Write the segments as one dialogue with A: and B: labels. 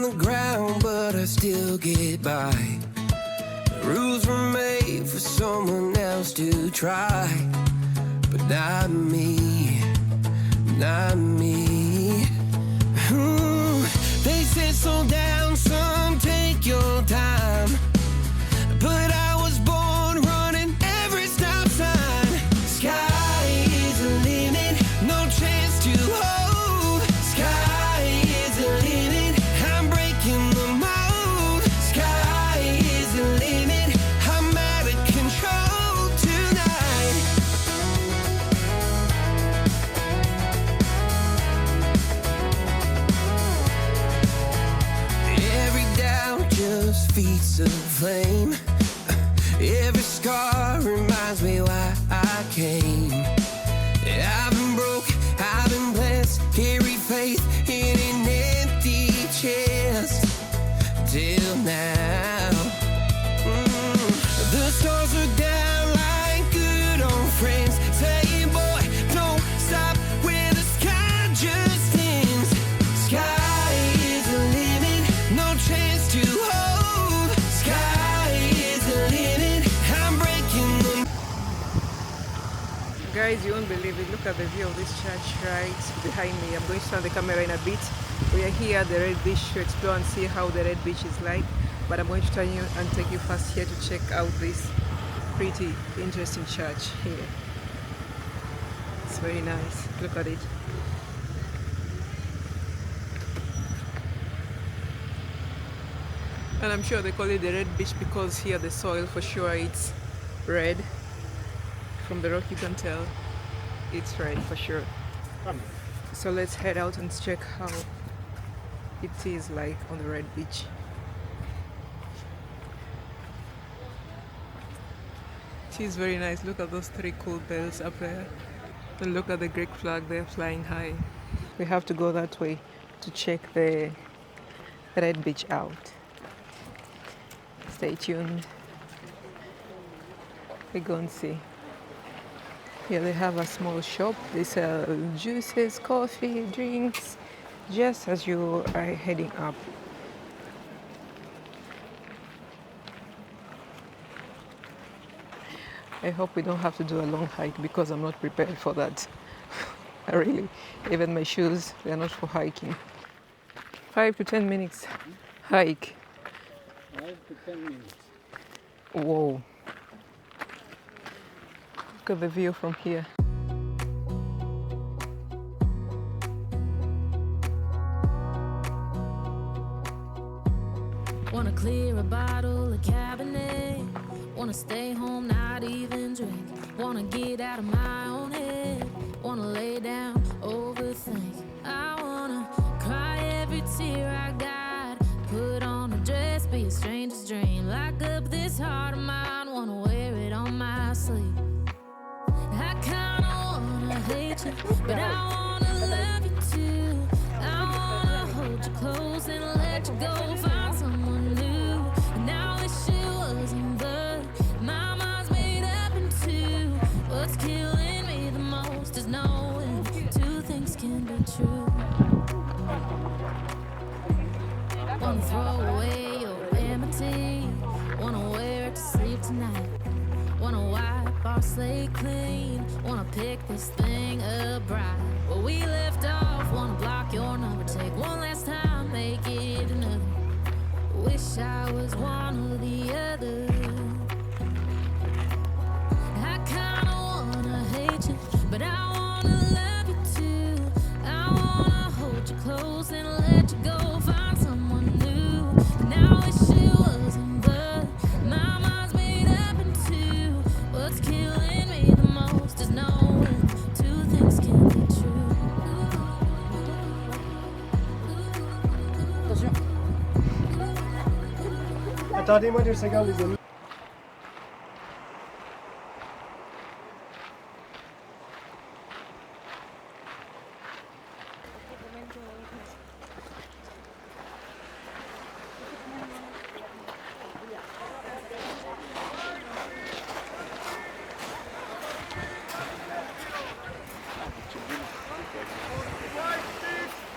A: the ground, but I still get by. The rules were made for someone else to try, but not me, not me. They said slow down, son, take your time, but I was born running every stop sign. Sky is the limit, no chance to hold. Sky is the limit, I'm breaking the mold. Sky is the limit, I'm out of control tonight. Every doubt just feeds the flame. Every scar reminds me why I came. I've been broke, I've been blessed, carry faith in an empty chest till now. The stars are down like good old friends, saying, boy, don't stop where the sky just ends. Sky is the limit, no chance to hold. Sky is the limit, I'm breaking the.
B: Guys, you won't believe it. Look at the view of this church right behind me. I'm going to turn the camera in a bit. We are here at the Red Beach to explore and see how the Red Beach is like. But I'm going to turn you and take you first here to check out this pretty interesting church here. It's very nice. Look at it. And I'm sure they call it the Red Beach because here the soil for sure it's red. From the rock you can tell it's red for sure. So let's head out and check how it is like on the Red Beach. It is very nice. Look at those three cool bells up there. And look at the Greek flag there flying high. We have to go that way to check the Red Beach out. Stay tuned. We go and see. Here they have a small shop. They sell juices, coffee, drinks, just as you are heading up. I hope we don't have to do a long hike because I'm not prepared for that. Really, even my shoes, they are not for hiking. 5 to 10 minutes hike.
C: 5 to 10 minutes.
B: Whoa. Look at the view from here.
D: Wanna clear a bottle of Cabernet. Wanna stay home, not even drink. Wanna get out of my own head. Wanna lay down, overthink. I wanna cry every tear I got. Put on a dress, be a stranger's dream. Lock up this heart of mine, wanna wear it on my sleeve. I kinda wanna hate you, but I wanna love you too. I wanna hold you close and let you go. Find someone new, and I wish it wasn't, but my mind's made up in two. What's killing me the most is knowing two things can be true. Wanna throw away your enmity. Wanna wear it to sleep tonight. Wanna wipe our slate clean. Wanna pick this thing up right where we left off. Wanna block your number, take one last time, make it another. Wish I was one or the other. I kinda wanna hate you, but I wanna love you too. I wanna hold you close and let you go. Find someone new, and I wish it wasn't, but my mind's made up in two. What's killing me the most is knowing two things can be true.
C: Attendez-moi 2 secondes, les amis.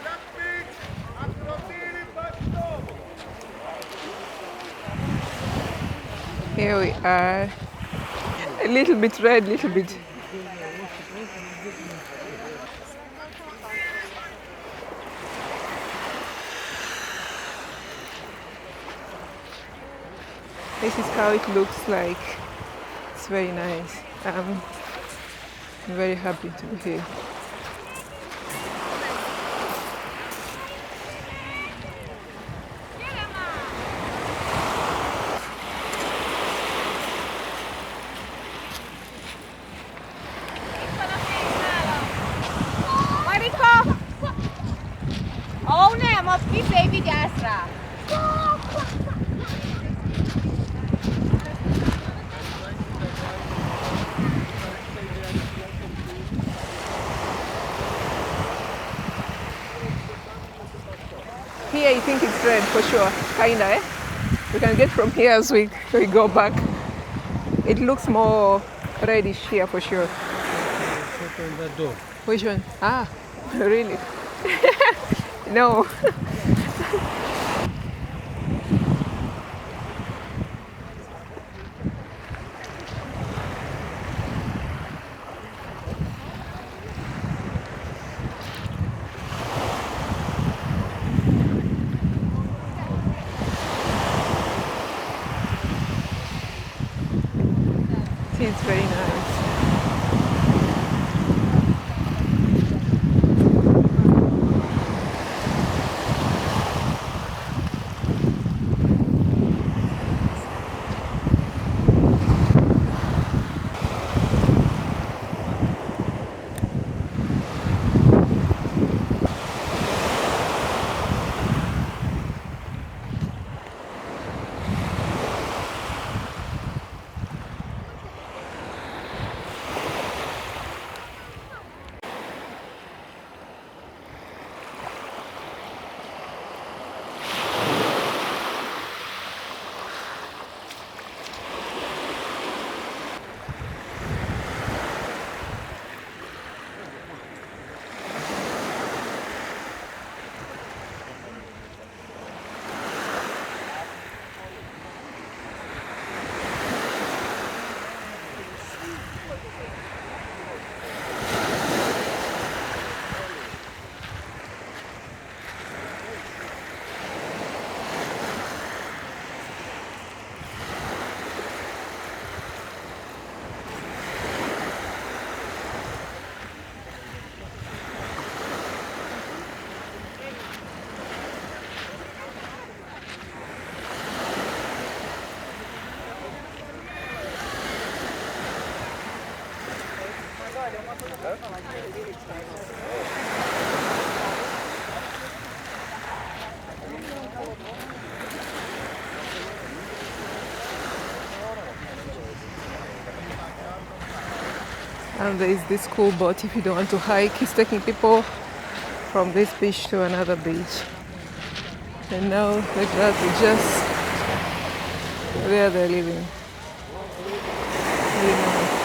E: Red Beach, Akrotiri,
B: Here we are. A little bit red, little bit. This is how it looks like. It's very nice. I'm very happy to be here.
E: Mariko! Oh, nem, ott kifej, vigyázz rá!
B: Here I think it's red for sure, kinda, eh? We can get from here as we go back. It looks more reddish here for sure.
C: Open the door.
B: Which one? Ah, really? No. It's very nice. And there is this cool boat if you don't want to hike. It's taking people from this beach to another beach. And now the grass is just where they're living. Really nice.